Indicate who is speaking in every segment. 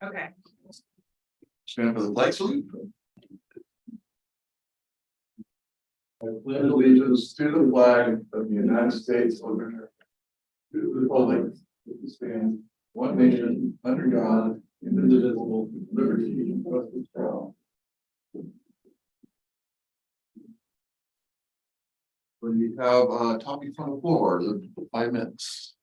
Speaker 1: Okay.
Speaker 2: Stand for the flag salute.
Speaker 3: I pledge allegiance to the flag of the United States of America, to the republic which stands one nation under God, indivisible, with liberty and justice for all.
Speaker 2: We have topic from the floor, the 5 minutes.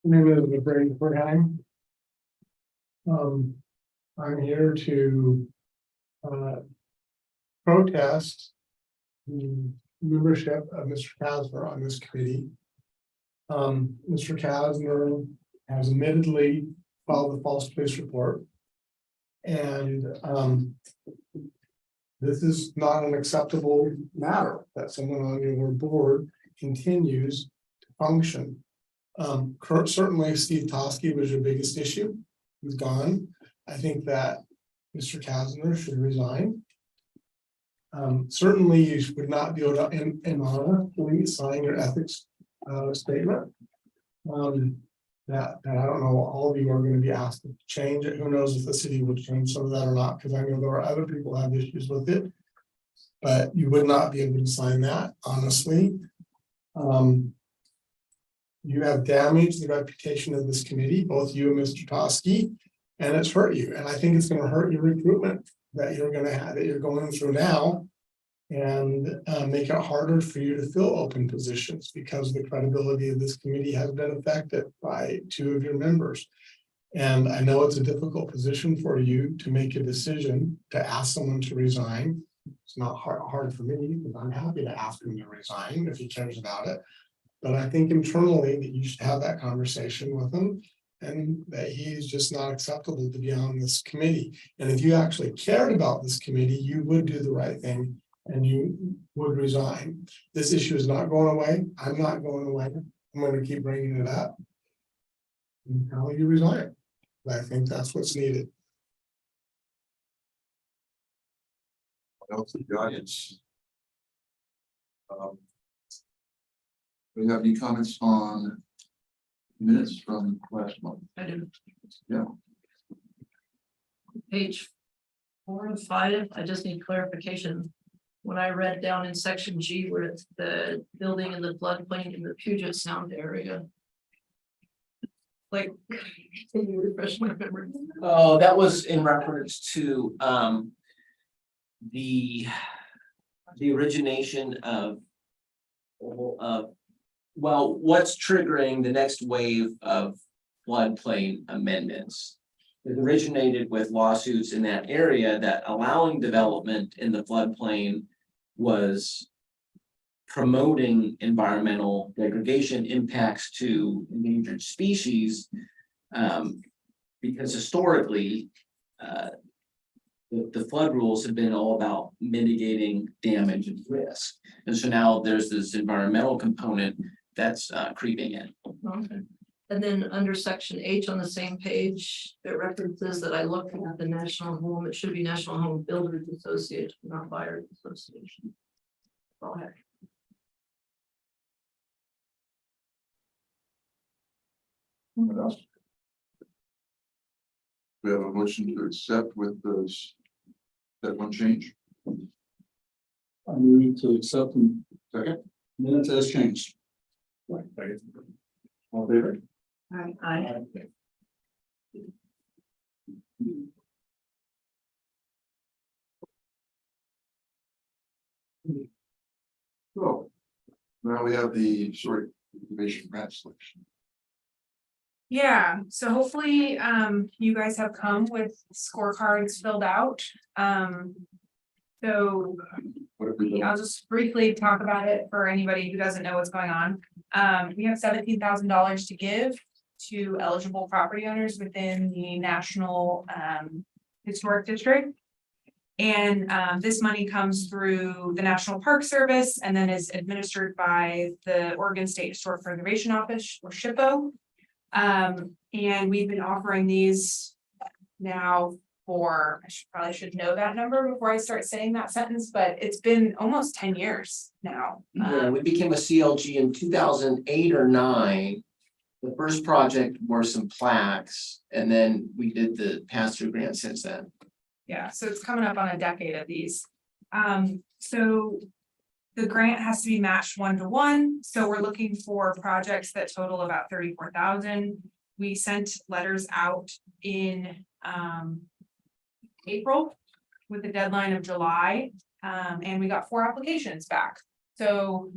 Speaker 4: My name is Brady Fordheim. I'm here to protest the membership of Mr. Kasner on this committee. Mr. Kasner has admittedly filed a false police report. And this is not an acceptable matter that someone on your board continues to function. Certainly Steve Toski was your biggest issue. He's gone. I think that Mr. Kasner should resign. Certainly you would not be able to in honor sign your ethics statement. That I don't know, all of you are going to be asked to change it. Who knows if the city would change some of that or not, because I know there are other people who have issues with it. But you would not be able to sign that, honestly. You have damaged the reputation of this committee, both you and Mr. Toski, and it's hurt you. And I think it's going to hurt your recruitment that you're going to have, that you're going through now, and make it harder for you to fill open positions because the credibility of this committee has been affected by 2 of your members. And I know it's a difficult position for you to make a decision to ask someone to resign. It's not hard for me, because I'm happy to ask him to resign if he cares about it. But I think internally that you should have that conversation with him, and that he's just not acceptable to be on this committee. And if you actually cared about this committee, you would do the right thing and you would resign. This issue is not going away. I'm not going away. I'm going to keep bringing it up. And how you resign? But I think that's what's needed.
Speaker 2: What else in the audience? Do we have any comments on minutes from last month?
Speaker 5: I do.
Speaker 2: Yeah.
Speaker 5: Page 4 and 5, I just need clarification. When I read down in section G where it's the building in the floodplain in the Puget Sound area. Like, can you refresh my memory?
Speaker 6: Oh, that was in reference to the origination of well, what's triggering the next wave of floodplain amendments? It originated with lawsuits in that area that allowing development in the floodplain was promoting environmental degradation impacts to endangered species. Because historically, the flood rules have been all about mitigating damage and risk. And so now there's this environmental component that's creeping in.
Speaker 5: Okay. And then under section H on the same page, it references that I looked at the National Home, it should be National Home Builders Association, not Buyers Association. Go ahead.
Speaker 2: What else? We have a motion to accept with those, that one change.
Speaker 3: I move to accept the
Speaker 2: Second,
Speaker 3: minutes as changed.
Speaker 2: all in favor?
Speaker 5: I
Speaker 2: So now we have the short information grant selection.
Speaker 1: Yeah, so hopefully you guys have come with scorecards filled out. So
Speaker 2: What have we done?
Speaker 1: I'll just briefly talk about it for anybody who doesn't know what's going on. We have $17,000 to give to eligible property owners within the National Historic District. And this money comes through the National Park Service and then is administered by the Oregon State Historic Preservation Office, or SHPO. And we've been offering these now for, probably should know that number before I start saying that sentence, but it's been almost 10 years now.
Speaker 6: Yeah, we became a CLG in 2008 or 9. The first project were some plaques, and then we did the pass-through grant since then.
Speaker 1: Yeah, so it's coming up on a decade of these. So the grant has to be matched 1-to-1, so we're looking for projects that total about 34,000. We sent letters out in April with the deadline of July, and we got 4 applications back. So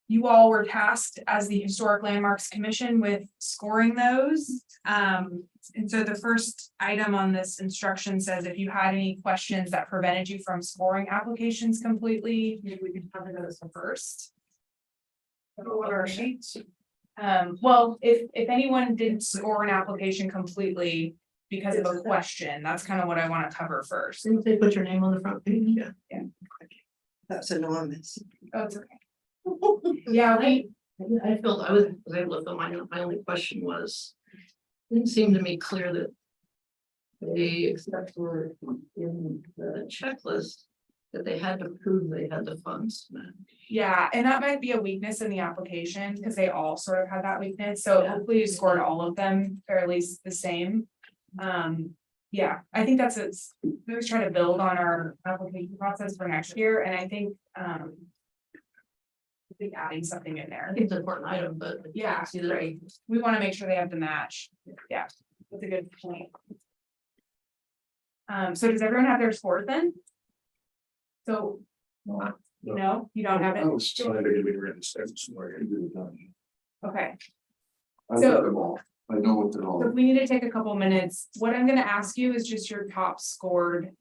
Speaker 1: you all were tasked as the Historic Landmarks Commission with scoring those. And so the first item on this instruction says if you had any questions that prevented you from scoring applications completely, maybe we could cover those first. Well, if anyone didn't score an application completely because of a question, that's kind of what I want to cover first.
Speaker 5: Didn't they put your name on the front page? Yeah.
Speaker 7: That's enormous.
Speaker 1: Oh, it's okay. Yeah,
Speaker 5: I felt I was able to fill my only question was, didn't seem to me clear that they, except for in the checklist, that they had to prove they had the funds.
Speaker 1: yeah, and that might be a weakness in the application because they all sort of had that weakness. So hopefully you scored all of them fairly the same. Yeah, I think that's it. We always try to build on our application process for next year, and I think adding something in there.
Speaker 5: I think it's an important item, but
Speaker 1: Yeah,
Speaker 5: see that
Speaker 1: right. We want to make sure they have the match. Yeah, that's a good point. So does everyone have their scores then? So, no, you don't have it?
Speaker 3: was trying to get me ready to start somewhere.
Speaker 1: Okay,
Speaker 2: I got them all. I know what they're
Speaker 1: so
Speaker 2: all.
Speaker 1: if we need to take a couple minutes, what I'm gonna ask you is just your top scored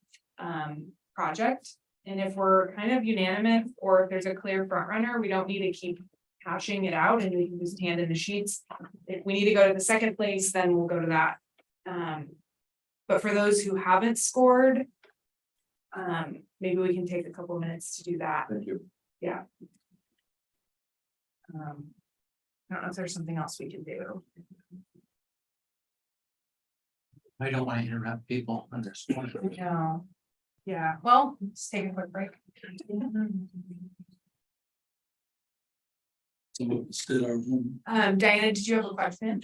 Speaker 1: project. And if we're kind of unanimous, or if there's a clear front runner, we don't need to keep hashing it out and we can just hand in the sheets. If we need to go to the second place, then we'll go to that. But for those who haven't scored, maybe we can take a couple minutes to do that.
Speaker 2: Thank you.
Speaker 1: I don't know if there's something else we can do.
Speaker 8: I don't want to interrupt people on this.
Speaker 1: No. Yeah, well, let's take a quick break. Diana, did you have a question?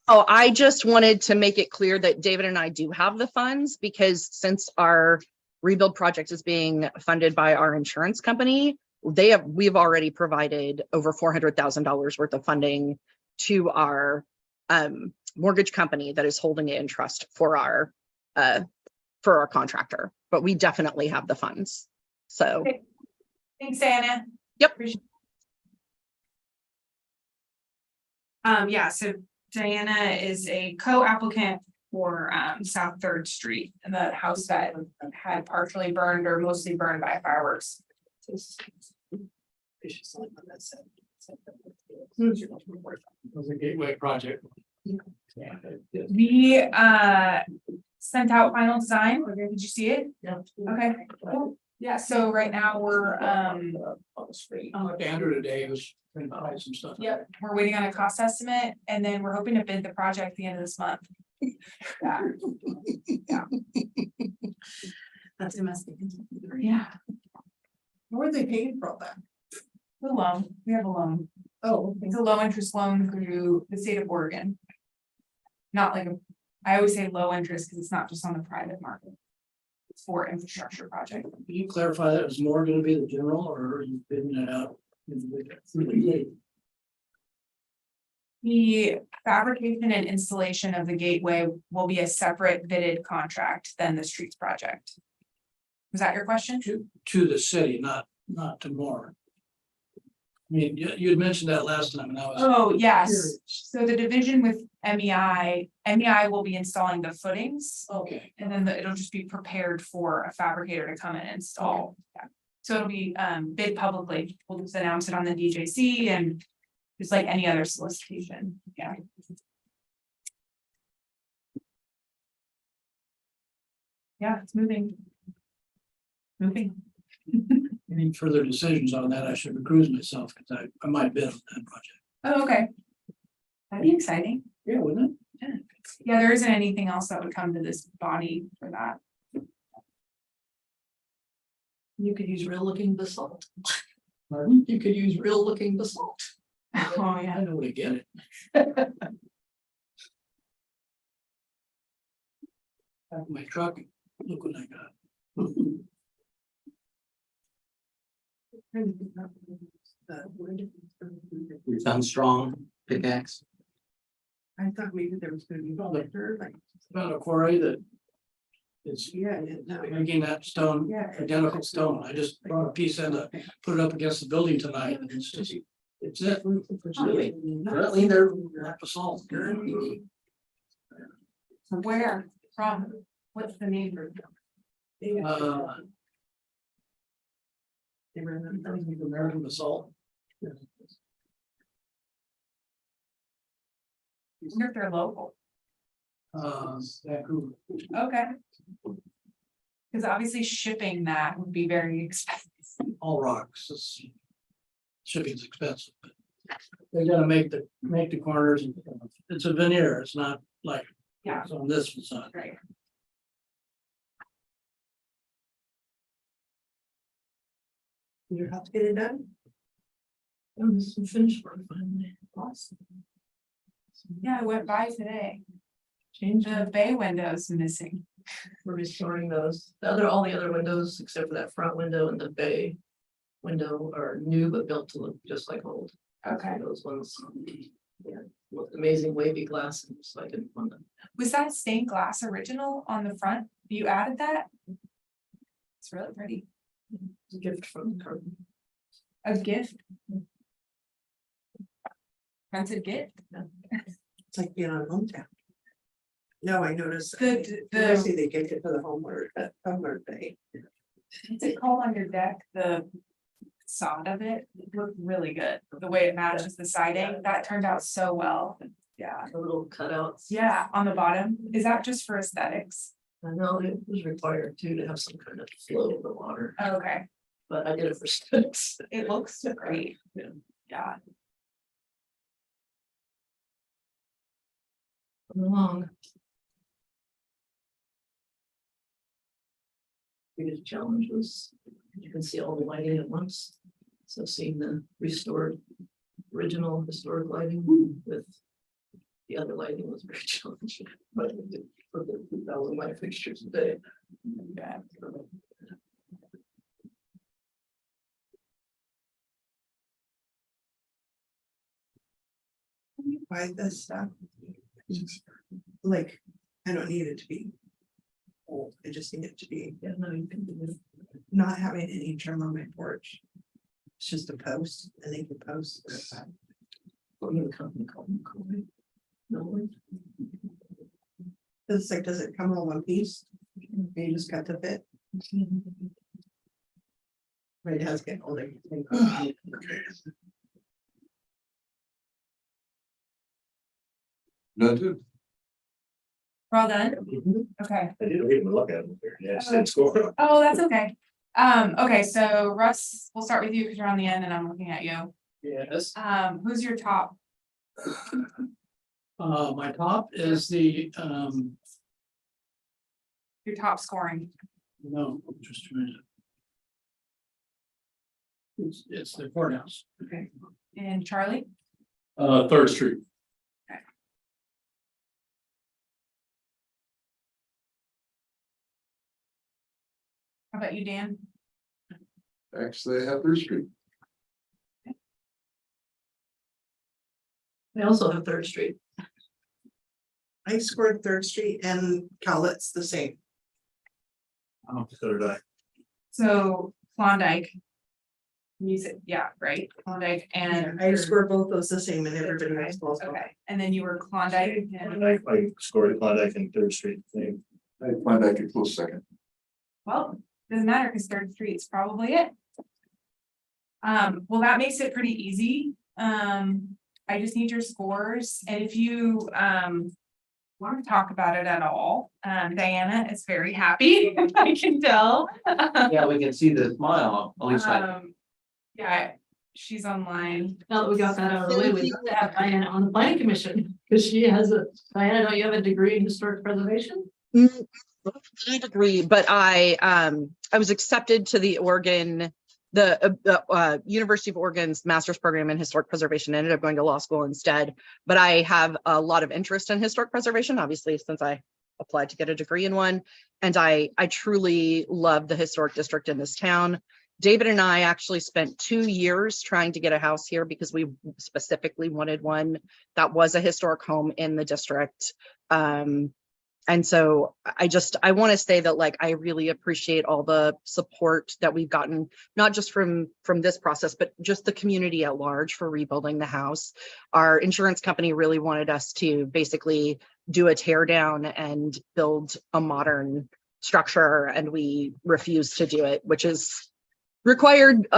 Speaker 9: Oh, I just wanted to make it clear that David and I do have the funds because since our rebuild project is being funded by our insurance company, we've already provided over $400,000 worth of funding to our mortgage company that is holding it in trust for our contractor, but we definitely have the funds. So
Speaker 1: Okay. Thanks, Diana.
Speaker 9: Yep.
Speaker 1: Yeah, so Diana is a co-applicant for South Third Street, and the house that had partially burned or mostly burned by fireworks.
Speaker 8: Was a gateway project.
Speaker 1: We sent out final design. Did you see it?
Speaker 5: Yeah.
Speaker 1: Okay. Yeah, so right now we're
Speaker 8: Andrew today was trying to buy some stuff.
Speaker 1: yep, we're waiting on a cost estimate, and then we're hoping to bid the project at the end of this month. Yeah.
Speaker 7: That's domestic.
Speaker 1: Yeah,
Speaker 7: Where are they paying for all that?
Speaker 1: the loan, we have a loan.
Speaker 7: Oh,
Speaker 1: It's a low interest loan through the state of Oregon. Not like I always say low interest because it's not just on the private market. It's for infrastructure project.
Speaker 8: Can you clarify that is more going to be the general or are you bidding it out?
Speaker 1: The fabrication and installation of the gateway will be a separate bidded contract than the streets project. Was that your question?
Speaker 8: To the city, not to more. I mean, you had mentioned that last time and I was.
Speaker 1: Oh, yes.
Speaker 8: curious.
Speaker 1: So the division with MEI will be installing the footings.
Speaker 8: Okay.
Speaker 1: And then it'll just be prepared for a fabricator to come and install. Yeah. So it'll be bid publicly. We'll just announce it on the DJC and just like any other solicitation. Yeah. Yeah, it's moving. Moving.
Speaker 8: Any further decisions on that, I should recuse myself because I might bid on that project.
Speaker 1: Oh, okay. That'd be exciting.
Speaker 8: Yeah, wouldn't it?
Speaker 1: Yeah, there isn't anything else that would come to this body for that.
Speaker 5: You could use real looking basalt.
Speaker 8: Pardon?
Speaker 5: You could use real looking basalt.
Speaker 1: Oh, yeah.
Speaker 8: I know where to get it. Back of my truck, look what I got.
Speaker 6: You found strong pickaxe.
Speaker 7: I thought maybe there was gonna be liquor, like,
Speaker 8: Found a quarry that is
Speaker 7: yeah, no,
Speaker 8: making that stone
Speaker 7: yeah.
Speaker 8: identical stone. I just brought a piece in to put it up against the building tonight. And it's just, it's it.
Speaker 6: Really? Apparently they're
Speaker 8: Not basalt.
Speaker 1: Where from? What's the name for it?
Speaker 8: They ran American basalt.
Speaker 1: I wonder if they're local.
Speaker 8: Vancouver.
Speaker 1: Okay. Because obviously shipping that would be very expensive.
Speaker 8: All rocks, it's. Shipping's expensive, but they gotta make the corners, and it's a veneer, it's not like.
Speaker 1: Yeah.
Speaker 8: It's on this facade.
Speaker 1: Right.
Speaker 7: Your house get it done?
Speaker 5: Oh, this is finished work finally.
Speaker 1: Awesome. Yeah, I went by today.
Speaker 5: Change
Speaker 1: The bay window's missing.
Speaker 5: We're restoring those. All the other windows, except for that front window and the bay window are new but built to look just like old.
Speaker 1: Okay.
Speaker 5: Those ones, yeah, with amazing wavy glass, and so I didn't want them.
Speaker 1: Was that stained glass original on the front? You added that? It's really pretty.
Speaker 5: It's a gift from the garden.
Speaker 1: A gift? That's a gift?
Speaker 7: It's like being on hometown. No, I noticed.
Speaker 1: The-
Speaker 7: I see they get it for the homeward day.
Speaker 1: What's it called on your deck? The sod of it looked really good. The way it matches the siding, that turned out so well. Yeah.
Speaker 5: The little cutouts.
Speaker 1: Yeah, on the bottom. Is that just for aesthetics?
Speaker 5: I know it was required too to have some kind of flow of the water,
Speaker 1: Okay,
Speaker 5: but I did it for aesthetics.
Speaker 1: it looks great.
Speaker 5: Yeah.
Speaker 1: Yeah.
Speaker 5: Coming along. Biggest challenge was, you can see all the lighting at once. So seeing the restored, original historic lighting with the other lighting was very challenging. But we did for the 2,000 light fixtures a day.
Speaker 1: Yeah.
Speaker 7: Buy this stuff. Like, I don't need it to be old, I just need it to be
Speaker 5: Yeah, no, you can do it.
Speaker 7: not having any trim on my porch. It's just a post and they can post.
Speaker 5: Or you have a company called McCoy. No one.
Speaker 7: It's like, does it come all one piece? You just cut the fit, but it has get older.
Speaker 2: Done too.
Speaker 1: We're all done? Okay.
Speaker 3: I didn't even look at them here. Yeah, it's dead score.
Speaker 1: Oh, that's okay. Okay, so Russ, we'll start with you because you're on the end and I'm looking at you.
Speaker 8: Yes,
Speaker 1: Who's your top?
Speaker 8: my top is the,
Speaker 1: Your top scoring?
Speaker 8: no, just a minute. It's the courthouse.
Speaker 1: Okay. And Charlie?
Speaker 3: 3rd Street.
Speaker 1: How about you, Dan?
Speaker 2: Actually, I have 3rd Street.
Speaker 5: They also have Third Street.
Speaker 7: I scored 3rd Street and Cowlitz the same.
Speaker 3: So did I.
Speaker 1: So Klondike. Music, yeah, right, Klondike and.
Speaker 7: I scored both those the same and everybody else goes.
Speaker 1: Okay, and then you were Klondike and,
Speaker 3: I scored Klondike and 3rd Street thing.
Speaker 2: I find that a close second.
Speaker 1: well, doesn't matter because Third Street's probably it. Well, that makes it pretty easy. I just need your scores and if you, want to talk about it at all, Diana is very happy, I can tell.
Speaker 6: Yeah, we can see the smile, at least I.
Speaker 1: Yeah, she's online.
Speaker 5: Now that we got that out of the way, we got Diana on the planning commission. Cause she has Diana, don't you have a degree in historic preservation?
Speaker 9: Mm, I agree, but I was accepted to the University of Oregon's master's program in historic preservation. I ended up going to law school instead, but I have a lot of interest in historic preservation, obviously, since I applied to get a degree in one. And I truly love the historic district in this town. David and I actually spent 2 years trying to get a house here because we specifically wanted one that was a historic home in the district. And so I want to say that, like, I really appreciate all the support that we've gotten, not just from this process, but just the community at large for rebuilding the house. Our insurance company really wanted us to basically do a tear down and build a modern structure, and we refused to do it, which is required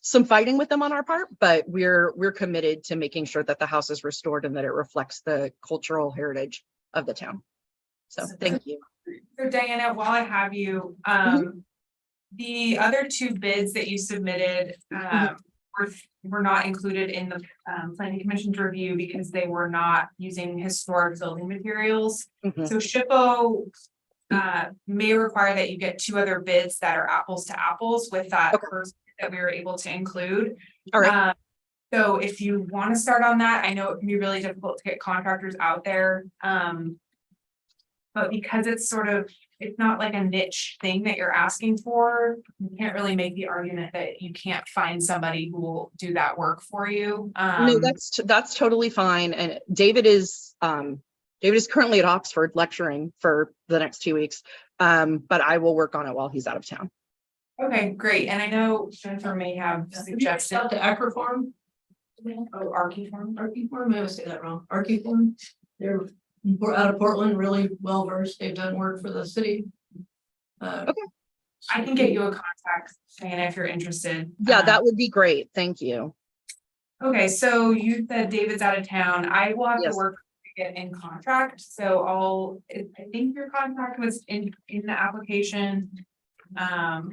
Speaker 9: some fighting with them on our part, but we're committed to making sure that the house is restored and that it reflects the cultural heritage of the town. So thank you.
Speaker 1: So Diana, while I have you, the other 2 bids that you submitted, were not included in the planning commission's review because they were not using historic building materials.
Speaker 9: Mhm.
Speaker 1: So SHPO may require that you get 2 other bids that are apples to apples with that
Speaker 9: Okay.
Speaker 1: first that we were able to include.
Speaker 9: All right.
Speaker 1: So if you want to start on that, I know it can be really difficult to get contractors out there. But because it's not like a niche thing that you're asking for, you can't really make the argument that you can't find somebody who will do that work for you.
Speaker 9: No, that's totally fine. And David is currently at Oxford lecturing for the next 2 weeks. But I will work on it while he's out of town.
Speaker 1: Okay, great. And I know Jennifer may have suggested.
Speaker 5: Up to Acrofarm?
Speaker 1: Oh, Archifarm.
Speaker 5: Archifarm, I always say that wrong. Archifarm, they're out of Portland, really well versed. They've done work for the city.
Speaker 9: Okay.
Speaker 1: I can get you a contact, Diana, if you're interested.
Speaker 9: Yeah, that would be great. Thank you.
Speaker 1: Okay, so you said David's out of town. I will have to
Speaker 9: Yes.
Speaker 1: work to get in contract, so I think your contract was in the application.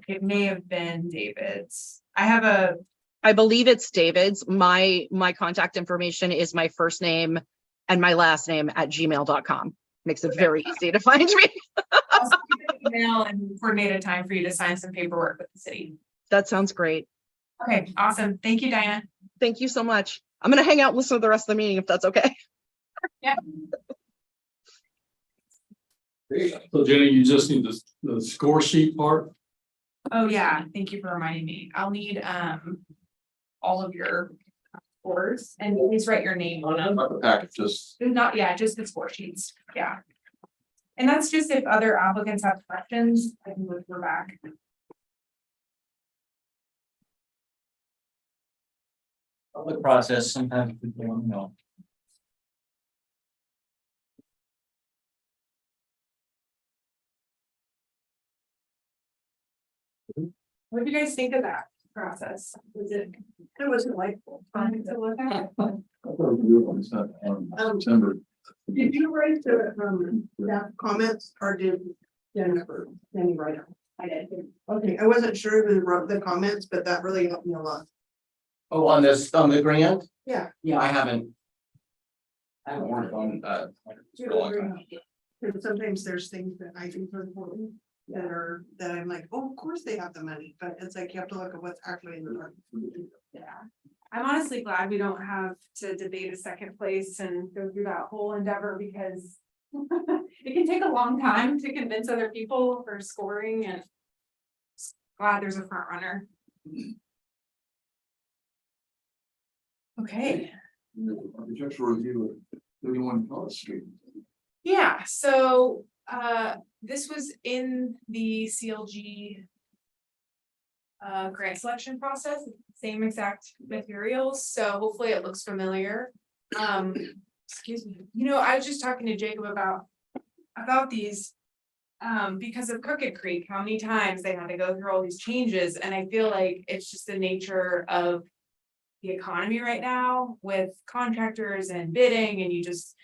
Speaker 1: It may have been David's.
Speaker 9: I believe it's David's. My contact information is my first name and my last name at gmail.com. Makes it very easy to find me.
Speaker 1: I'll send you an email and coordinate a time for you to sign some paperwork with the city.
Speaker 9: That sounds great.
Speaker 1: Okay, awesome. Thank you, Diana.
Speaker 9: Thank you so much. I'm going to hang out and listen to the rest of the meeting if that's okay.
Speaker 1: Yeah.
Speaker 3: So Jenny, you just need the score sheet part?
Speaker 1: Oh, yeah. Thank you for reminding me. I'll need all of your scores and please write your name on them.
Speaker 2: Not the packet, just.
Speaker 1: Just the score sheets. Yeah. And that's just if other applicants have questions, I can refer back.
Speaker 6: Public process, sometimes people don't know.
Speaker 1: What do you guys think of that process? Was it?
Speaker 7: It was delightful.
Speaker 1: Fun to look at?
Speaker 2: It's not on September.
Speaker 7: Did you write the comments or did Jennifer write them?
Speaker 1: I did.
Speaker 7: Okay, I wasn't sure who wrote the comments, but that really helped me a lot.
Speaker 6: Oh, on the grant?
Speaker 7: Yeah.
Speaker 6: Yeah, I haven't worked on, for a long time.
Speaker 7: Because sometimes there's things that I think are important that I'm like, oh, of course they have the money, but it's like you have to look at what's actually in the money.
Speaker 1: Yeah. I'm honestly glad we don't have to debate a second place and go through that whole endeavor because it can take a long time to convince other people for scoring and glad there's a front runner. Okay.
Speaker 2: Architectural review of 31 College Street.
Speaker 1: Yeah, so this was in the CLG grant selection process, same exact materials, so hopefully it looks familiar. Excuse me, I was just talking to Jacob about these because of Crooked Creek, how many times they had to go through all these changes, and I feel like it's just the nature of the economy right now with contractors and bidding, and you just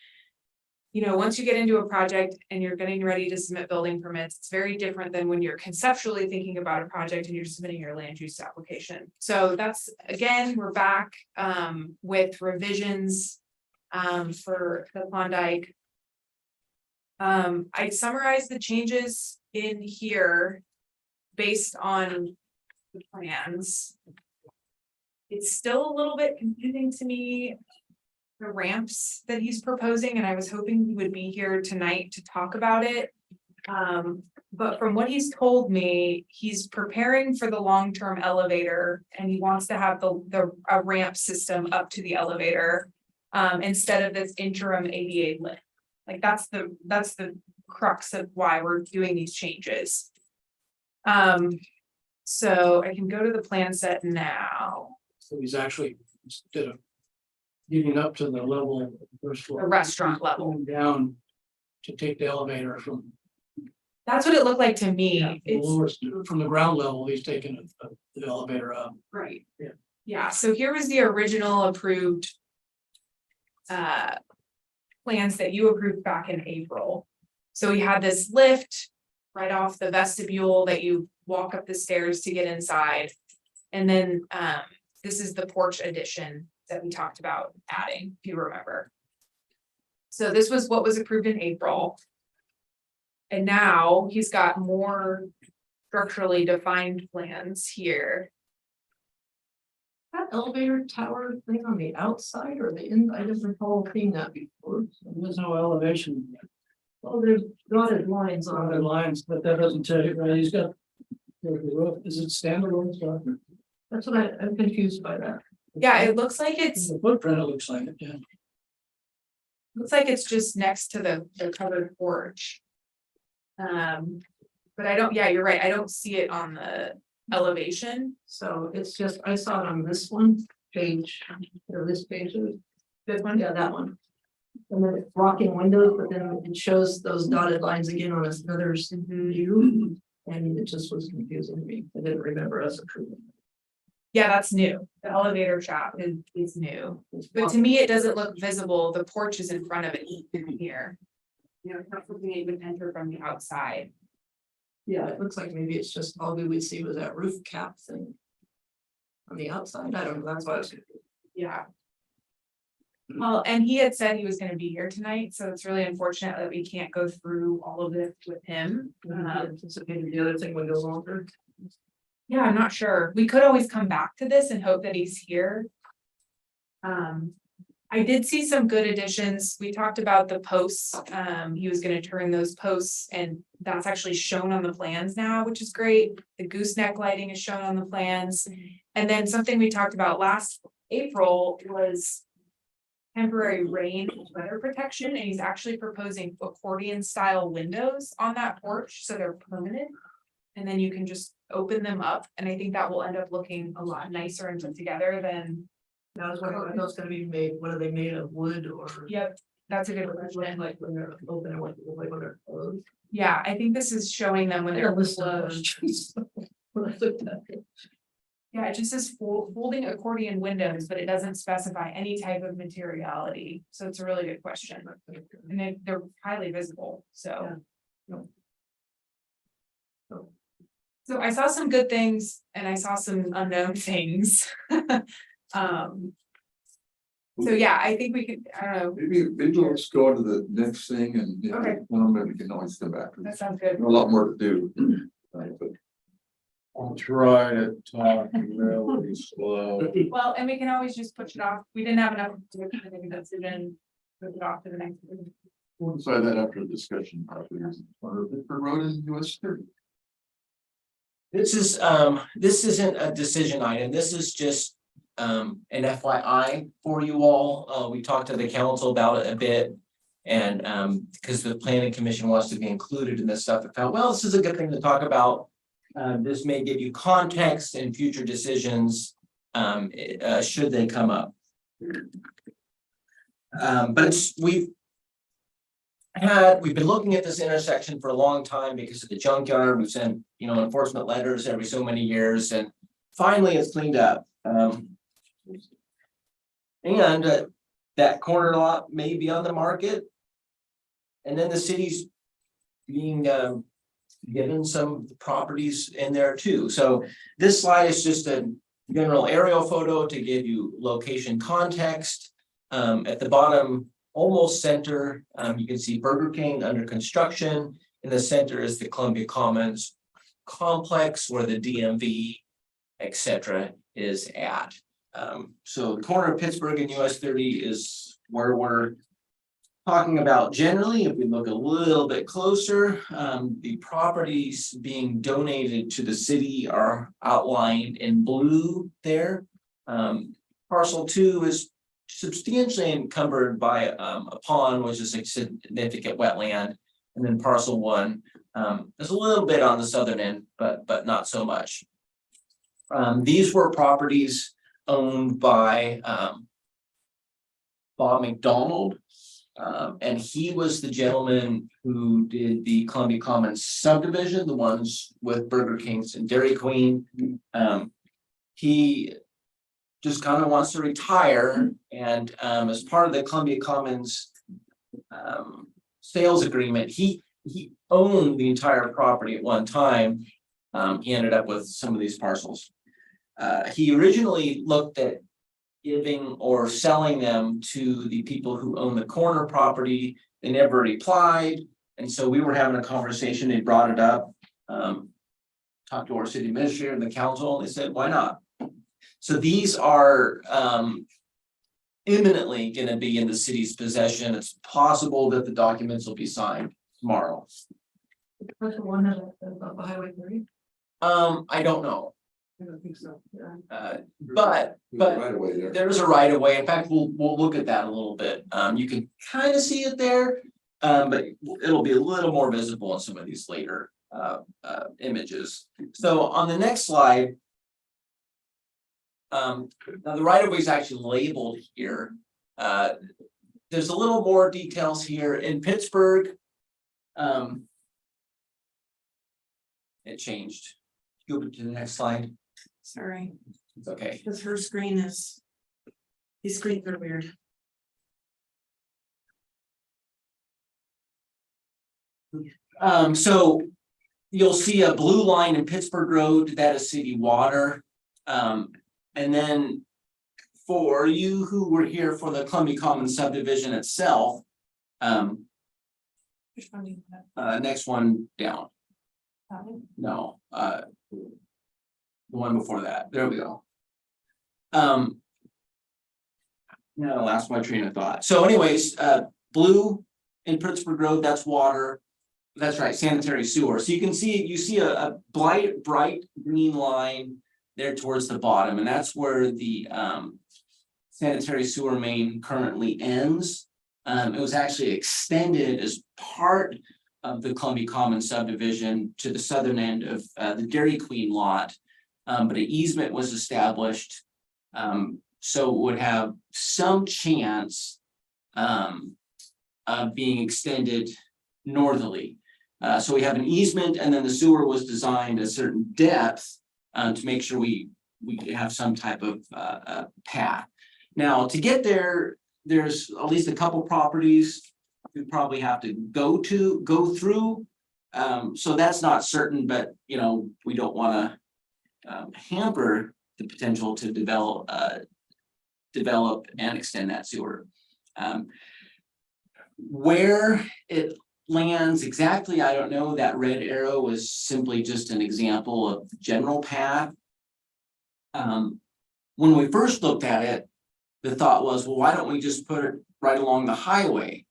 Speaker 1: once you get into a project and you're getting ready to submit building permits, it's very different than when you're conceptually thinking about a project and you're submitting your land use application. So that's, again, we're back with revisions for the Klondike. I summarized the changes in here based on the plans. It's still a little bit confusing to me, the ramps that he's proposing, and I was hoping he would be here tonight to talk about it. But from what he's told me, he's preparing for the long-term elevator and he wants to have a ramp system up to the elevator. Instead of this interim ADA lift. Like that's the crux of why we're doing these changes. So I can go to the plan set now,
Speaker 8: So he's actually, instead of getting up to the level of the first floor.
Speaker 1: the restaurant level.
Speaker 8: Going down to take the elevator from.
Speaker 1: That's what it looked like to me.
Speaker 8: The
Speaker 1: It's
Speaker 8: lowest, from the ground level, he's taking the elevator up.
Speaker 1: right.
Speaker 8: Yeah.
Speaker 1: Yeah, so here was the original approved. Plans that you approved back in April. So we had this lift right off the vestibule that you walk up the stairs to get inside. And then this is the porch addition that we talked about adding, if you remember. So this was what was approved in April. And now he's got more structurally defined plans here.
Speaker 5: That elevator tower thing on the outside or the in, I didn't recall seeing that before.
Speaker 8: There's no elevation.
Speaker 5: Oh, there's dotted lines on
Speaker 8: On the
Speaker 5: it.
Speaker 8: lines, but that doesn't tell you, right, he's got. The roof, is it standalone stuff?
Speaker 5: That's what I'm confused by that.
Speaker 1: Yeah, it looks like it's
Speaker 8: The footprint, it looks like it, yeah.
Speaker 1: just next to the covered porch. But I don't, yeah, you're right, I don't see it on the elevation.
Speaker 5: So it's just, I saw it on this one page, or this page,
Speaker 1: This one,
Speaker 5: yeah, that one. And then it's rocking windows, but then it shows those dotted lines again on another view. And it just was confusing to me. I didn't remember us approving.
Speaker 1: yeah, that's new. The elevator shaft is new. But to me, it doesn't look visible. The porch is in front of it here. You know, it's not something you would enter from the outside.
Speaker 5: Yeah, it looks like maybe it's just all we would see was that roof cap thing. On the outside, I don't know, that's why I was.
Speaker 1: Yeah. Well, and he had said he was gonna be here tonight, so it's really unfortunate that we can't go through all of this with him.
Speaker 5: Anticipated the other thing would go longer.
Speaker 1: Yeah, I'm not sure. We could always come back to this and hope that he's here. I did see some good additions. We talked about the posts. He was gonna turn those posts and that's actually shown on the plans now, which is great. The gooseneck lighting is shown on the plans. And then something we talked about last April was temporary rain and weather protection, and he's actually proposing accordion style windows on that porch, so they're permanent. And then you can just open them up, and I think that will end up looking a lot nicer and put together than.
Speaker 5: Now, I was wondering, are those gonna be made, what are they made of, wood or?
Speaker 1: Yep, that's a good
Speaker 5: What they look
Speaker 1: question.
Speaker 5: like when they're open and what they look like when they're closed.
Speaker 1: Yeah, I think this is showing them when
Speaker 5: I
Speaker 1: they're
Speaker 5: got a list of
Speaker 1: closed.
Speaker 5: questions. When I looked at it.
Speaker 1: Yeah, it just says folding accordion windows, but it doesn't specify any type of materiality, so it's a really good question. And they're highly visible, so. So I saw some good things and I saw some unknown things. So yeah, I think we could, I don't know,
Speaker 2: maybe let's go to the next thing and if
Speaker 1: Okay.
Speaker 2: one of them, we can always come back.
Speaker 1: that sounds good.
Speaker 2: A lot more to do. But
Speaker 3: I'll try to talk really slow.
Speaker 1: Well, and we can always just push it off. We didn't have enough to make a decision. Push it off to the next. meeting.
Speaker 2: we'll decide that after the discussion. Probably. Or Bickford Road in US 30.
Speaker 6: This isn't a decision item, this is just an FYI for you all. We talked to the council about it a bit. And because the planning commission wants to be included in this stuff, I felt, well, this is a good thing to talk about. This may give you context in future decisions, should they come up. But we've been looking at this intersection for a long time because of the junkyard. We've sent, enforcement letters every so many years, and finally it's cleaned up. And that corner lot may be on the market. And then the city's being given some properties in there too. So this slide is just a general aerial photo to give you location context. At the bottom, almost center, you can see Burger King under construction. In the center is the Columbia Commons complex where the DMV, et cetera, is at. So the corner of Pittsburgh and US 30 is where we're talking about generally. If we look a little bit closer, the properties being donated to the city are outlined in blue there. Parcel 2 is substantially encumbered by a pond, which is a significant wetland. And then parcel 1 is a little bit on the southern end, but not so much. These were properties owned by Bob McDonald. And he was the gentleman who did the Columbia Commons subdivision, the ones with Burger Kings and Dairy Queen. He just kind of wants to retire, and as part of the Columbia Commons sales agreement, he owned the entire property at one time. He ended up with some of these parcels. He originally looked at giving or selling them to the people who own the corner property. They never replied, and so we were having a conversation. They brought it up, talked to our city administrator and the council, and they said, why not? So these are imminently going to be in the city's possession. It's possible that the documents will be signed tomorrow.
Speaker 5: The first one has a highway 3.
Speaker 6: I don't know,
Speaker 5: I don't think so. Yeah.
Speaker 6: but
Speaker 2: Right away there.
Speaker 6: there is a right of way. In fact, we'll look at that a little bit. You can kind of see it there, but it'll be a little more visible in some of these later images. So on the next slide, now the right of way is actually labeled here. There's a little more details here in Pittsburgh. It changed. Go to the next slide.
Speaker 7: Sorry,
Speaker 6: It's okay.
Speaker 7: because her screen is, these screens are weird.
Speaker 6: So you'll see a blue line in Pittsburgh Road, that is city water. And then for you who were here for the Columbia Commons subdivision itself,
Speaker 1: Which one do you have?
Speaker 6: next one down,
Speaker 1: That one?
Speaker 6: no, the one before that, there we go. No, I lost my train of thought. So anyways, blue in Pittsburgh Road, that's water. That's right, sanitary sewer. So you see a bright green line there towards the bottom, and that's where the sanitary sewer main currently ends. It was actually extended as part of the Columbia Commons subdivision to the southern end of the Dairy Queen lot. But an easement was established, so it would have some chance of being extended northerly. So we have an easement, and then the sewer was designed a certain depth to make sure we have some type of path. Now, to get there, there's at least a couple properties we probably have to go through. So that's not certain, but you know, we don't want to hamper the potential to develop and extend that sewer. Where it lands exactly, I don't know. That red arrow is simply just an example of the general path. When we first looked at it, the thought was, well, why don't we just put it right along the highway?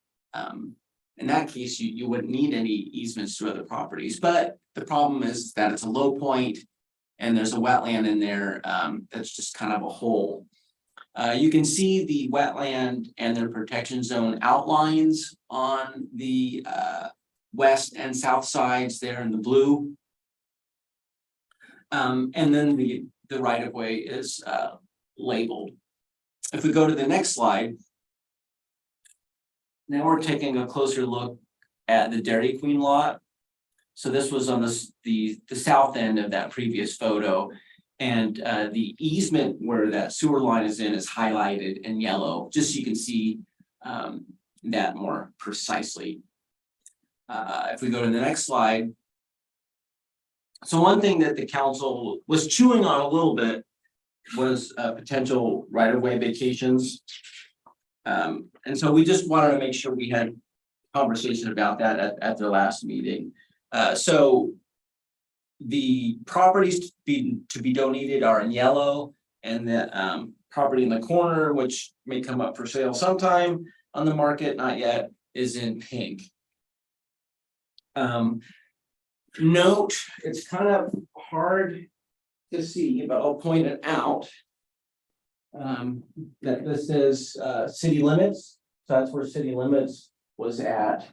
Speaker 6: In that case, you wouldn't need any easements to other properties, but the problem is that it's a low point and there's a wetland in there that's just kind of a hole. You can see the wetland and their protection zone outlines on the west and south sides there in the blue. And then the right of way is labeled. If we go to the next slide, now we're taking a closer look at the Dairy Queen lot. So this was on the south end of that previous photo. And the easement where that sewer line is in is highlighted in yellow, just so you can see that more precisely. If we go to the next slide. So one thing that the council was chewing on a little bit was potential right-of-way vacations. And so we just wanted to make sure we had conversation about that at the last meeting. So the properties to be donated are in yellow, and the property in the corner, which may come up for sale sometime on the market, not yet, is in pink. Note, it's kind of hard to see, but I'll point it out. That this is city limits, so that's where city limits was at.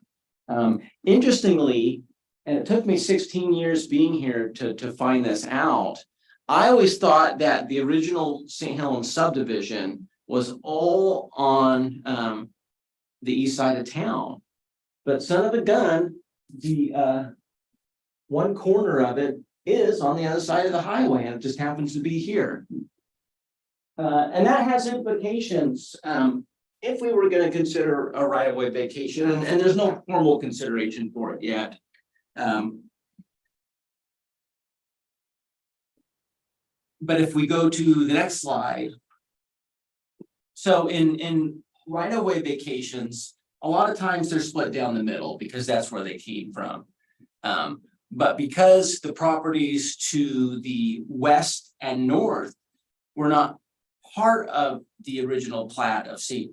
Speaker 6: Interestingly, and it took me 16 years being here to find this out. I always thought that the original St. Helens subdivision was all on the east side of town. But son of a gun, the one corner of it is on the other side of the highway, and it just happens to be here. And that has implications, if we were gonna consider a right-of-way vacation, and there's no formal consideration for it yet. But if we go to the next slide. So in right-of-way vacations, a lot of times they're split down the middle because that's where they came from. But because the properties to the west and north were not part of the original plat of St.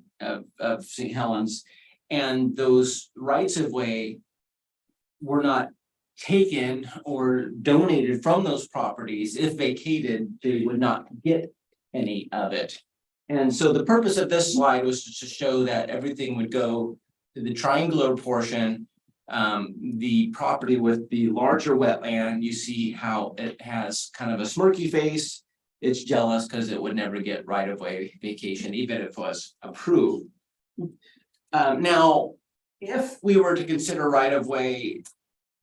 Speaker 6: Helens, and those rights of way were not taken or donated from those properties, if vacated, they would not get any of it. And so the purpose of this slide was to show that everything would go to the triangular portion. The property with the larger wetland, you see how it has kind of a smirky face. It's jealous because it would never get right-of-way vacation, even if it was approved. Now, if we were to consider right-of-way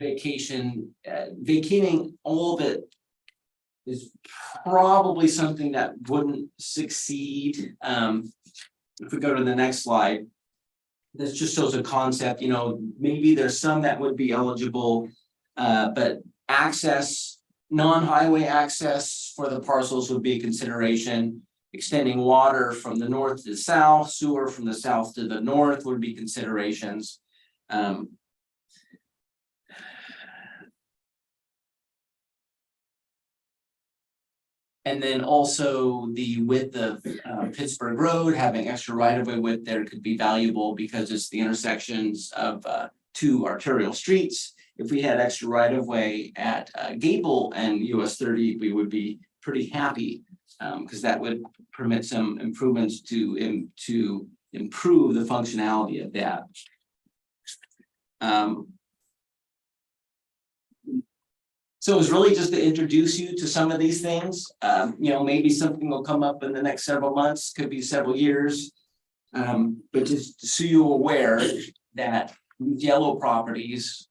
Speaker 6: vacation, vacating all of it is probably something that wouldn't succeed. If we go to the next slide, this just shows a concept, you know, maybe there's some that would be eligible, but access, non-highway access for the parcels would be a consideration. Extending water from the north to the south, sewer from the south to the north would be considerations. And then also the width of Pittsburgh Road, having extra right-of-way width there could be valuable because it's the intersections of two arterial streets. If we had extra right-of-way at Gable and US 30, we would be pretty happy because that would permit some improvements to improve the functionality of that. So it was really just to introduce you to some of these things. You know, maybe something will come up in the next several months, could be several years. But just so you're aware that these yellow properties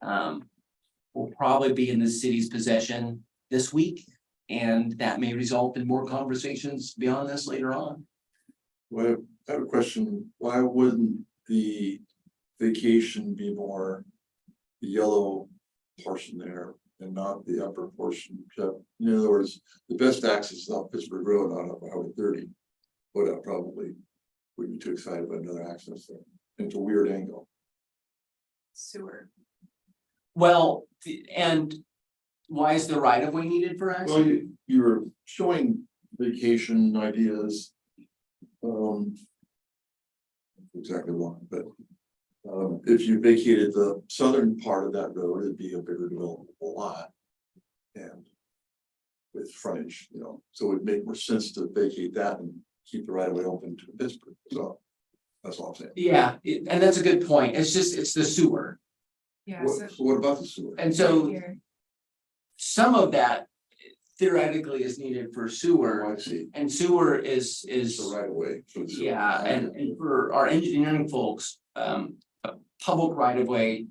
Speaker 6: will probably be in the city's possession this week. And that may result in more conversations beyond this later on.
Speaker 3: Well, I have a question. Why wouldn't the vacation be more the yellow portion there and not the upper portion? In other words, the best access is off Pittsburgh Road, not up Highway 30. But I probably wouldn't be too excited about another access there. It's a weird angle.
Speaker 1: Sewer.
Speaker 6: Well, and why is the right of way needed for access?
Speaker 3: Well, you were showing vacation ideas. Exactly wrong, but if you vacated the southern part of that road, it'd be a bigger developable lot. And with frontage, you know, so it'd make more sense to vacate that and keep the right of way open to Pittsburgh. So that's all I'm saying.
Speaker 6: Yeah, and that's a good point. It's the sewer.
Speaker 1: Yeah, so
Speaker 3: So what about the sewer?
Speaker 6: And so
Speaker 1: here,
Speaker 6: some of that theoretically is needed for
Speaker 3: Oh,
Speaker 6: sewer,
Speaker 3: I see.
Speaker 6: and sewer is
Speaker 3: The right of way. for the sewer.
Speaker 6: yeah, and for our engineering folks, a public right of way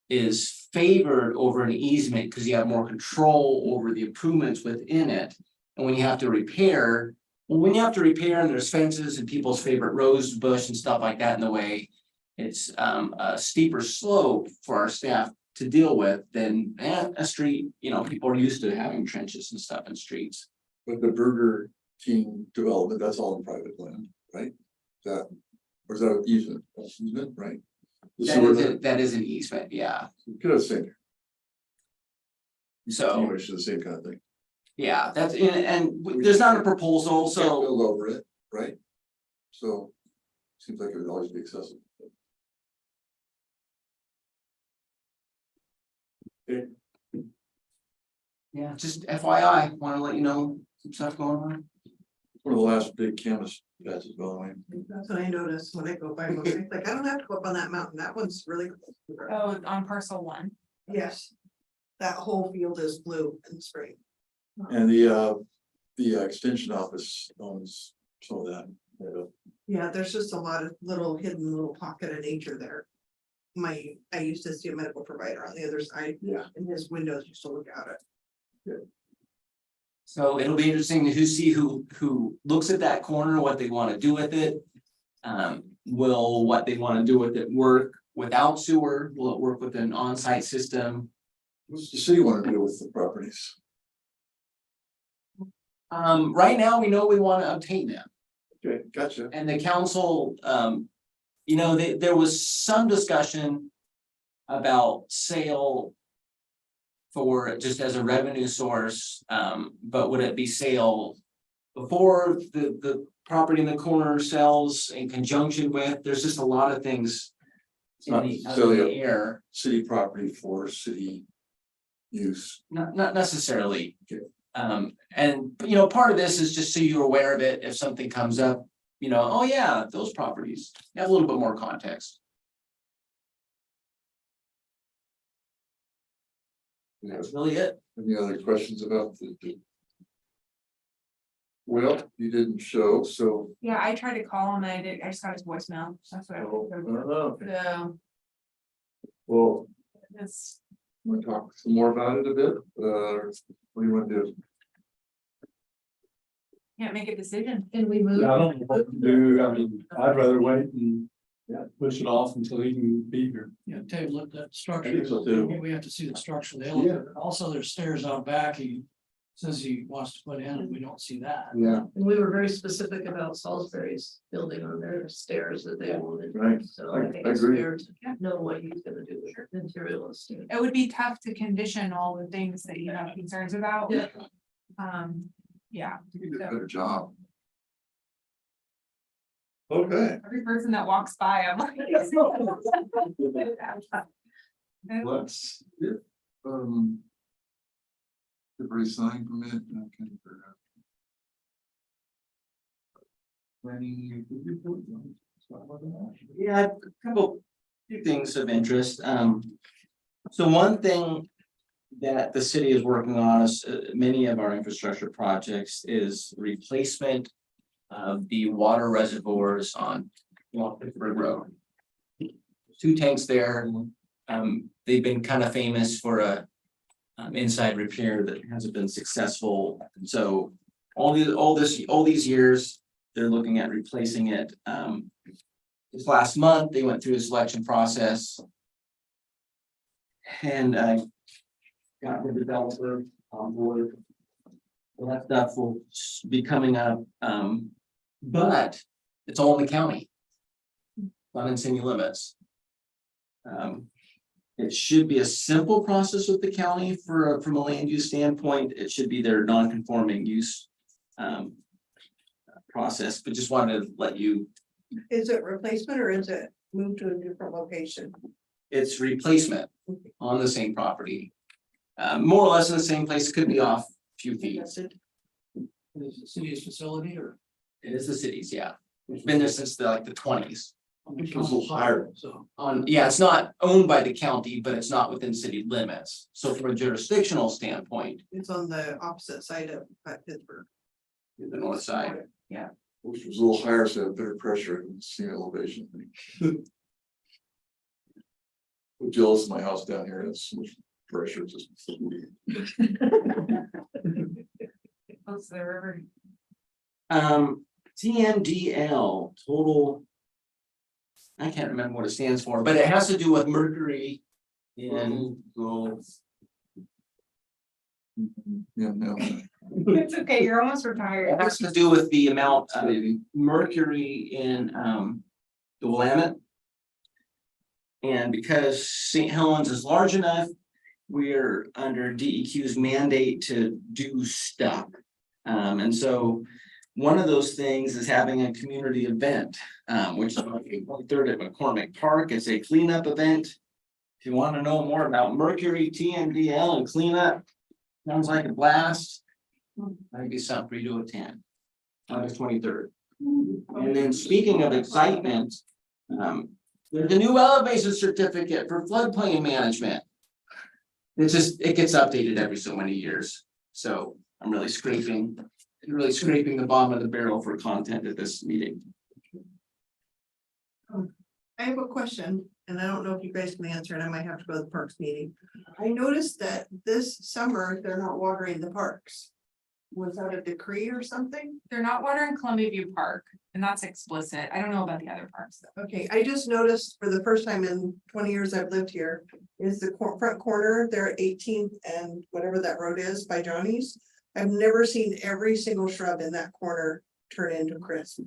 Speaker 6: is favored over an easement because you have more control over the improvements within it. And when you have to repair, and there's fences and people's favorite rose bush and stuff like that in the way, it's a steeper slope for our staff to deal with than a street. You know, people are used to having trenches and stuff in streets.
Speaker 3: But the Burger King development, that's all in private land, right? That
Speaker 2: Or is that an easement? That's an easement, right? The
Speaker 6: That
Speaker 2: sewer
Speaker 6: is,
Speaker 2: that-
Speaker 6: that is an easement, yeah,
Speaker 2: Could have said,
Speaker 6: so,
Speaker 2: anyway, the same kind of thing.
Speaker 6: yeah, that's, there's not a proposal,
Speaker 2: Can't
Speaker 6: so.
Speaker 2: build over it, right? So, seems like it would always be accessible.
Speaker 6: Yeah, just FYI, wanna let you know some stuff going on.
Speaker 2: One of the last big canvas patches going.
Speaker 7: That's what I noticed when I go by, most things, like, I don't have to go up on that mountain, that one's really.
Speaker 1: Oh, on parcel 1.
Speaker 7: Yes. That whole field is blue and spring.
Speaker 2: And the extension office owns some of that.
Speaker 7: Yeah, there's just a lot of little hidden little pocket of nature there. I used to see a medical provider on the other side,
Speaker 2: Yeah.
Speaker 7: and his windows used to look out at.
Speaker 6: So it'll be interesting to see who looks at that corner, what they wanna do with it. Will what they wanna do with it work without sewer? Will it work with an on-site system?
Speaker 2: What's the city want to do with the properties?
Speaker 6: Right now, we know we wanna obtain them.
Speaker 2: Okay, gotcha.
Speaker 6: And the council, there was some discussion about sale for just as a revenue source, but would it be sale before the property in the corner sells in conjunction with, there's just a lot of things
Speaker 2: It's not
Speaker 6: in
Speaker 2: necessarily
Speaker 6: the
Speaker 2: a
Speaker 6: air,
Speaker 2: city property for city use.
Speaker 6: not necessarily.
Speaker 2: Okay.
Speaker 6: And part of this is just so you're aware of it, if something comes up, oh yeah, those properties, have a little bit more context. That's really it.
Speaker 2: Any other questions about the? Well, you didn't show, so.
Speaker 1: Yeah, I tried to call him and I just got his voicemail. That's what I.
Speaker 2: Okay.
Speaker 1: So,
Speaker 2: Well,
Speaker 1: it's,
Speaker 2: want to talk some more about it a bit? What do you want to do?
Speaker 1: can't make a decision.
Speaker 5: Can we move?
Speaker 10: I don't know what to do, I mean, I'd rather wait and push it off until he can be here.
Speaker 8: Yeah, table it, that structure,
Speaker 2: I think so too.
Speaker 8: we have to see the structure, the elevator, also there's stairs out back, he says he wants to put in, and we don't see that.
Speaker 2: Yeah,
Speaker 5: And we were very specific about Salisbury's building on their stairs that they wanted.
Speaker 2: right.
Speaker 5: So
Speaker 2: I-
Speaker 5: I think
Speaker 2: I
Speaker 5: it's
Speaker 2: agree.
Speaker 5: fair to know what he's gonna do with the material estate.
Speaker 1: It would be tough to condition all the things that you have concerns about.
Speaker 5: Yeah.
Speaker 1: Yeah,
Speaker 2: You can do a better job. Okay.
Speaker 1: every person that walks by, I'm like.
Speaker 2: Let's, temporary sign permit, okay, for. Planning.
Speaker 6: Yeah, few things of interest, so one thing that the city is working on is, many of our infrastructure projects is replacement of the water reservoirs on Pittsburgh Road. 2 tanks there, they've been kind of famous for a inside repair that hasn't been successful, so all these years, they're looking at replacing it. This last month, they went through a selection process. And got the developer on board. Well, that stuff will be coming up, but it's all in the county. Not in city limits. It should be a simple process with the county from a land use standpoint. It should be their non-conforming use process, but just wanted to let you,
Speaker 7: Is it replacement or is it moved to a different location?
Speaker 6: it's replacement on the same property. More or less in the same place, could be off a few feet.
Speaker 8: Is it city's facility or?
Speaker 6: It is the city's, yeah. It's been there since the 20s.
Speaker 8: Which
Speaker 2: was a little higher.
Speaker 8: So,
Speaker 6: Yeah, it's not owned by the county, but it's not within city limits. So from a jurisdictional standpoint,
Speaker 7: It's on the opposite side of Pittsburgh.
Speaker 6: the north side.
Speaker 2: Which was a little higher, so better pressure and seeing elevation. I'm jealous of my house down here, it's so much pressure, it's just.
Speaker 1: Close to the river.
Speaker 6: TMDL, total. I can't remember what it stands for, but it has to do with mercury in,
Speaker 2: Yeah, no.
Speaker 1: It's okay, you're almost
Speaker 6: it
Speaker 1: retired.
Speaker 6: has to do with the amount of
Speaker 2: Maybe.
Speaker 6: mercury in the Willamette. And because St. Helens is large enough, we're under DEQ's mandate to do stuff. And so one of those things is having a community event, which is on April 3rd at McCormick Park. It's a cleanup event. If you want to know more about mercury, TMDL, and cleanup, sounds like a blast. Might be something for you to attend. August 23rd. And then speaking of excitement, there's a new elevation certificate for floodplain management. It gets updated every so many years. So I'm really scraping the bottom of the barrel for content at this meeting.
Speaker 7: I have a question, and I don't know if you guys can answer it. I might have to go to the parks meeting. I noticed that this summer, they're not watering the parks. Was that a decree or something?
Speaker 1: They're not watering Columbia View Park, and that's explicit. I don't know about the other parks though.
Speaker 7: Okay, I just noticed for the first time in 20 years I've lived here, is the front corner there at 18th and whatever that road is by Johnny's. I've never seen every single shrub in that corner turn into crisp.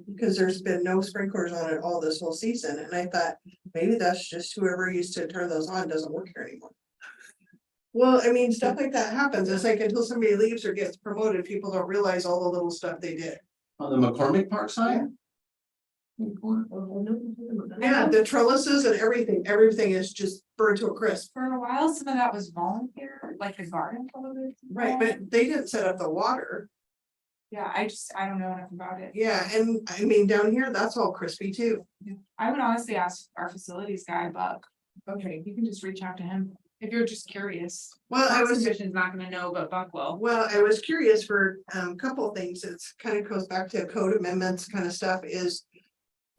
Speaker 7: Because there's been no sprinklers on it all this whole season, and I thought maybe that's just whoever used to turn those on doesn't work here anymore. Well, I mean, stuff like that happens. It's like until somebody leaves or gets promoted, people don't realize all the little stuff they did.
Speaker 6: On the McCormick Park side?
Speaker 2: In the corner.
Speaker 7: Yeah, the trellises and everything is just burned to a crisp.
Speaker 1: For a while, some of that was volunteer, like the garden club.
Speaker 7: Right, but they didn't set up the water.
Speaker 1: Yeah, I don't know enough about it.
Speaker 7: Yeah, and I mean, down here, that's all crispy too.
Speaker 1: I would honestly ask our facilities guy, Buck. Okay, you can just reach out to him if you're just curious.
Speaker 7: Well, I
Speaker 1: Parks
Speaker 7: was.
Speaker 1: Commission's not gonna know, but Buck will.
Speaker 7: Well, I was curious for a couple of things. It's kind of goes back to code amendments kind of stuff is.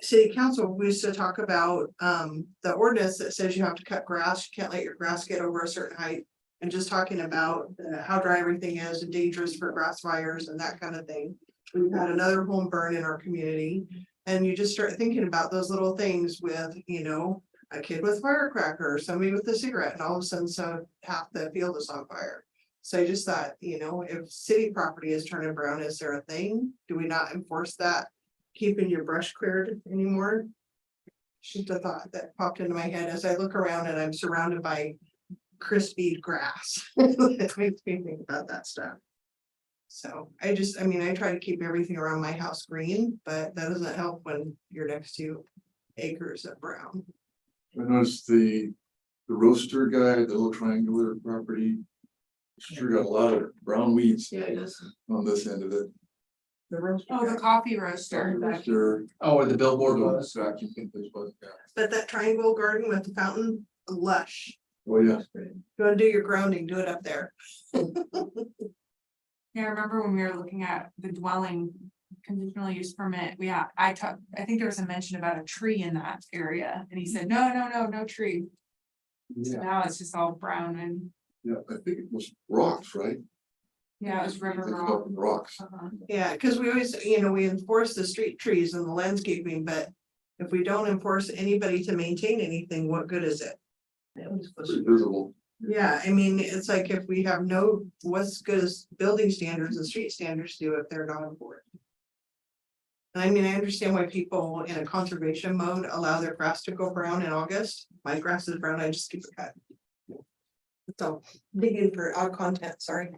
Speaker 7: City council, we used to talk about the ordinance that says you have to cut grass, you can't let your grass get over a certain height. And just talking about how dry everything is and dangerous for grass fires and that kind of thing. We've had another home burn in our community. And you just start thinking about those little things with, you know, a kid with firecracker, somebody with a cigarette, and all of a sudden, so half the field is on fire. So I just thought, you know, if city property is turning brown, is there a thing? Do we not enforce that? Keeping your brush cleared anymore? Just a thought that popped into my head as I look around and I'm surrounded by crispy grass. It makes me think about that stuff. So I mean, I try to keep everything around my house green, but that doesn't help when you're next to acres of brown.
Speaker 2: I noticed the roaster guy, the little triangular property. Sure got a lot of brown weeds
Speaker 5: Yeah, it is.
Speaker 2: on this end of it.
Speaker 7: The roast.
Speaker 1: Oh, the coffee roaster.
Speaker 2: Roaster,
Speaker 6: Oh, where the billboard was.
Speaker 2: vacuum thing, this was, yeah.
Speaker 7: But that triangle garden with the fountain, lush.
Speaker 2: Oh, yeah.
Speaker 7: You wanna do your grounding, do it up there.
Speaker 1: Yeah, I remember when we were looking at the dwelling conditional use permit, I think there was a mention about a tree in that area, and he said, no tree. So
Speaker 2: Yeah,
Speaker 1: now it's just all brown and,
Speaker 2: yeah, I think it was rocks, right?
Speaker 1: yeah, it was river
Speaker 2: It's
Speaker 1: rock.
Speaker 2: up in Rocks.
Speaker 1: Uh-huh.
Speaker 7: Yeah, cause we always, you know, we enforce the street trees and the landscaping, but if we don't enforce anybody to maintain anything, what good is it?
Speaker 2: Pretty visible.
Speaker 7: Yeah, I mean, it's like if we have no, what's good as building standards and street standards do if they're not enforced. And I mean, I understand why people in a conservation mode allow their grass to go brown in August. My grass is brown, I just keep it cut. So digging for odd content, sorry.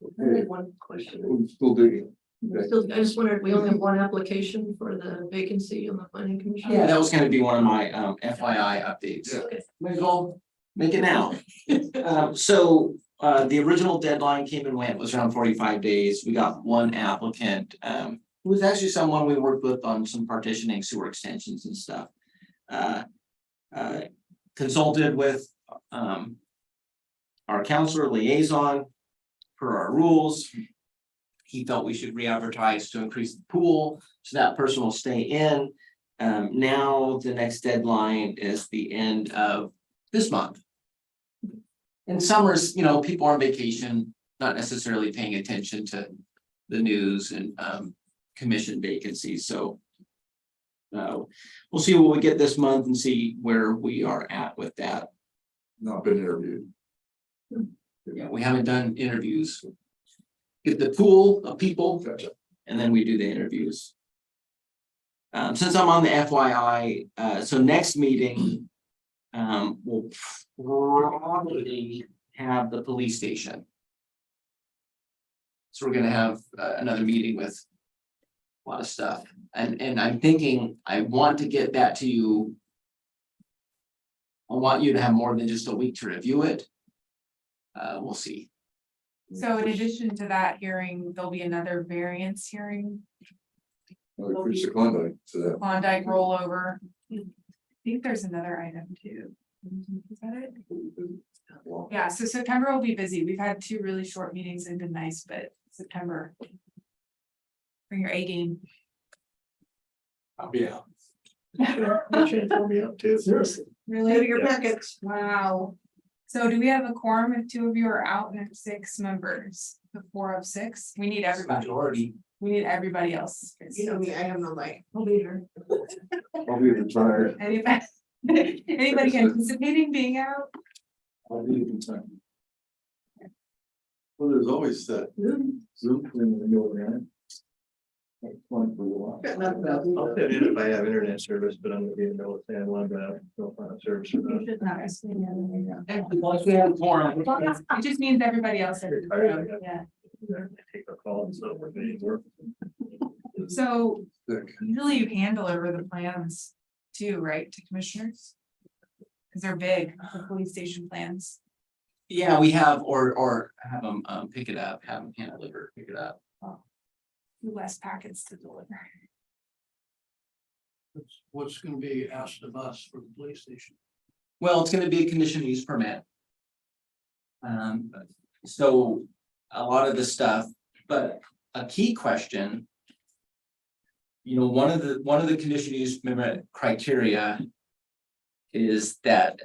Speaker 5: I have one question.
Speaker 2: We're still digging. Okay.
Speaker 5: Still, I just wondered, we only have one application for the vacancy on the planning commission?
Speaker 6: Yeah, that was gonna be one of my FYI updates.
Speaker 2: Yeah.
Speaker 5: Okay.
Speaker 6: Might as well make it now. The original deadline came and went, was around 45 days. We got one applicant, who was actually someone we worked with on some partitioning sewer extensions and stuff. Consulted with our counselor liaison per our rules. He felt we should re-advertise to increase the pool, so that person will stay in. Now the next deadline is the end of this month. In summers, you know, people are on vacation, not necessarily paying attention to the news and commission vacancies, so. We'll see what we get this month and see where we are at with that.
Speaker 2: Not been interviewed.
Speaker 6: Yeah, we haven't done interviews. Get the pool of people
Speaker 2: Gotcha.
Speaker 6: and then we do the interviews. Since I'm on the FYI, so next meeting, we'll probably have the police station. So we're gonna have another meeting with a lot of stuff, and I'm thinking, I want to get that to you. I want you to have more than just a week to review it. We'll see.
Speaker 1: So in addition to that hearing, there'll be another variance hearing,
Speaker 2: Chris Klondike to that.
Speaker 1: Klondike rollover. I think there's another item too. Is that it? Yeah, so September will be busy. We've had 2 really short meetings and been nice, but September. Bring your A game.
Speaker 10: I'll be out.
Speaker 4: Seriously.
Speaker 1: Really?
Speaker 7: Maybe your packets.
Speaker 1: Wow. So do we have a quorum if 2 of you are out and 6 members? The 4 of 6? We need everybody.
Speaker 6: Majority.
Speaker 1: We need everybody else.
Speaker 7: You know me, I have no light.
Speaker 1: I'll be here.
Speaker 2: I'll be retired.
Speaker 1: Anybody anticipating being out?
Speaker 2: I'll be retired. Well, there's always that Zoom thing in the overnight. That's fun for a while.
Speaker 7: Got nothing else.
Speaker 3: I'll fit in if I have internet service, but I'm gonna be in the middle of San Juan, but I don't find service.
Speaker 1: You should not.
Speaker 6: Once we have a quorum.
Speaker 1: It just means everybody else. Yeah.
Speaker 3: Take a call and so we're getting work.
Speaker 1: So
Speaker 2: Thick.
Speaker 1: usually you hand deliver the plans too, right, to commissioners? Cause they're big, the police station plans.
Speaker 6: Yeah, we have, or have them pick it up, have them hand deliver, pick it up.
Speaker 1: Less packets to deliver.
Speaker 8: What's gonna be asked of us for the police station?
Speaker 6: Well, it's gonna be a conditional use permit. So a lot of the stuff, but a key question. You know, one of the conditional use permit criteria. Is that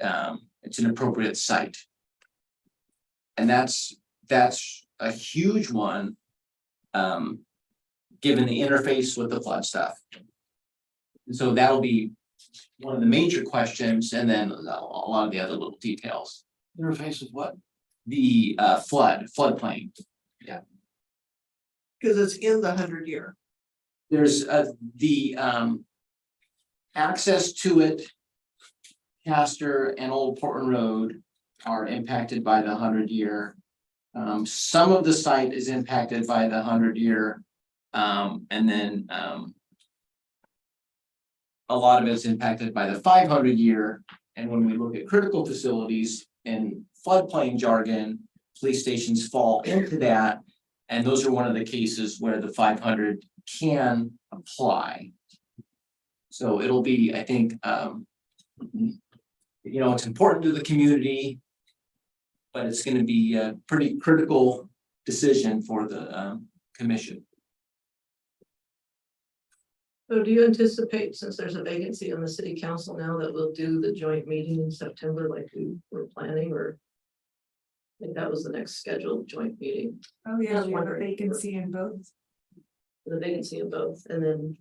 Speaker 6: it's an appropriate site. And that's a huge one. Given the interface with the flood stuff. So that'll be one of the major questions, and then a lot of the other little details.
Speaker 8: Interface of what?
Speaker 6: The floodplain.
Speaker 7: Cause it's in the 100-year.
Speaker 6: There's the access to it. Castor and Old Portland Road are impacted by the 100-year. Some of the site is impacted by the 100-year. And then a lot of it is impacted by the 500-year. And when we look at critical facilities and floodplain jargon, police stations fall into that. And those are one of the cases where the 500 can apply. So it'll be, I think, you know, it's important to the community. But it's gonna be a pretty critical decision for the commission.
Speaker 5: So do you anticipate, since there's a vacancy on the city council now, that we'll do the joint meeting in September like we were planning, or? I think that was the next scheduled joint meeting,
Speaker 1: Oh, yeah,
Speaker 5: we have a
Speaker 1: vacancy in both.
Speaker 5: the vacancy in both, and then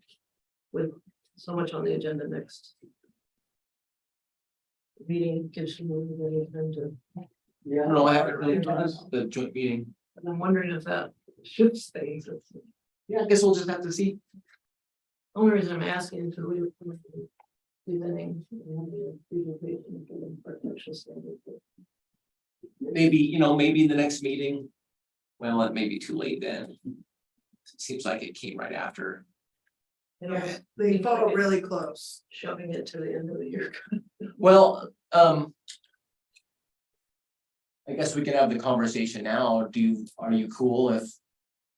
Speaker 5: with so much on the agenda next. Meeting gives you more time to,
Speaker 6: Yeah, I don't know, I haven't really done the joint meeting.
Speaker 5: and I'm wondering if that shifts things. That's the
Speaker 6: Yeah, I guess we'll just have to see.
Speaker 5: only reason I'm asking is we. Presenting.
Speaker 6: Maybe, you know, maybe the next meeting. Well, it may be too late then. It seems like it came right after.
Speaker 7: Yeah, they fall really close.
Speaker 5: Shoving it to the end of the year.
Speaker 6: Well, I guess we can have the conversation now. Are you cool if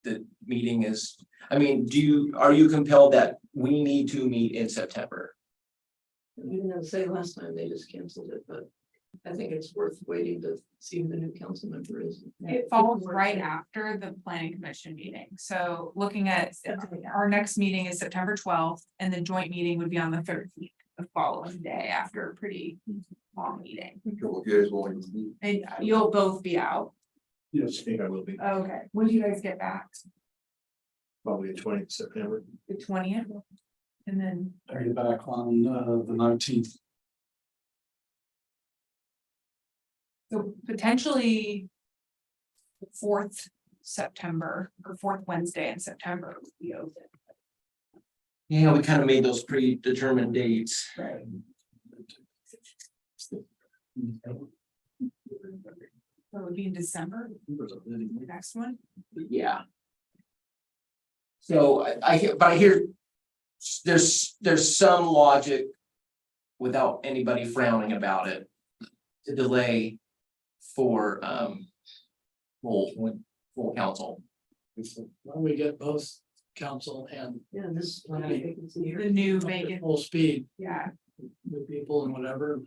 Speaker 6: the meeting is, I mean, are you compelled that we need to meet in September?
Speaker 5: We didn't say last time, they just canceled it, but I think it's worth waiting to see who the new council member is.
Speaker 1: It falls right after the planning commission meeting. So looking at our next meeting is September 12th and the joint meeting would be on the 13th, the following day after a pretty long meeting.
Speaker 2: Couple of guys won't even meet.
Speaker 1: And you'll both be out.
Speaker 3: Yes, I think I will be,
Speaker 1: Okay, when do you guys get back?
Speaker 3: probably the 20th of September.
Speaker 1: The 20th? And then,
Speaker 10: I get back on the 19th.
Speaker 1: so potentially. 4th September or 4th Wednesday in September would be open.
Speaker 6: Yeah, we kind of made those predetermined dates.
Speaker 1: So it would be in December, the next one.
Speaker 6: Yeah. So but I hear there's some logic without anybody frowning about it to delay for full council.
Speaker 8: When we get both council and
Speaker 5: Yeah, this.
Speaker 1: The new vacant,
Speaker 8: full speed
Speaker 1: yeah,
Speaker 8: with people and whatever.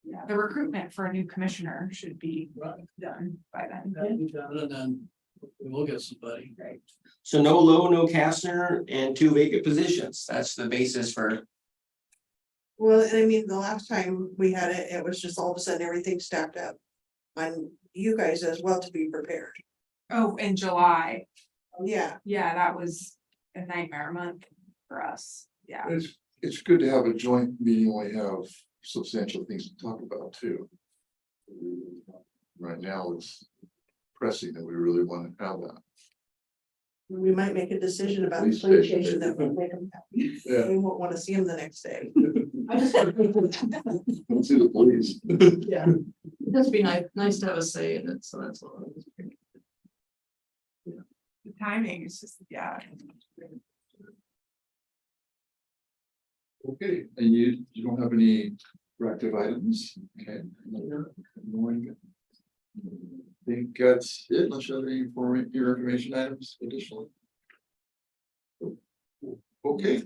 Speaker 1: yeah, the recruitment for a new commissioner should be
Speaker 8: Right.
Speaker 1: done by then.
Speaker 8: That'll be done, and then we will get somebody.
Speaker 1: Right.
Speaker 6: So no Lowe, no Kastner, and 2 vacant positions. That's the basis for,
Speaker 7: Well, and I mean, the last time we had it, it was just all of a sudden everything stacked up. On you guys as well to be prepared.
Speaker 1: Oh, in July,
Speaker 7: Yeah,
Speaker 1: yeah, that was a nightmare month for us, yeah.
Speaker 2: It's good to have a joint meeting when we have substantial things to talk about too. Right now, it's pressing that we really want to have that.
Speaker 7: we might make a decision about the
Speaker 2: Police
Speaker 7: police
Speaker 2: station.
Speaker 7: station that will make them happy.
Speaker 2: Yeah.
Speaker 7: We won't want to see them the next day.
Speaker 2: Let's see the police.
Speaker 5: Yeah, it does be nice to have a say in it, so that's all.
Speaker 1: The timing is just, yeah.
Speaker 2: Okay, and you don't have any corrective items, okay? Think that's it, unless you have any for your information items additionally. Okay.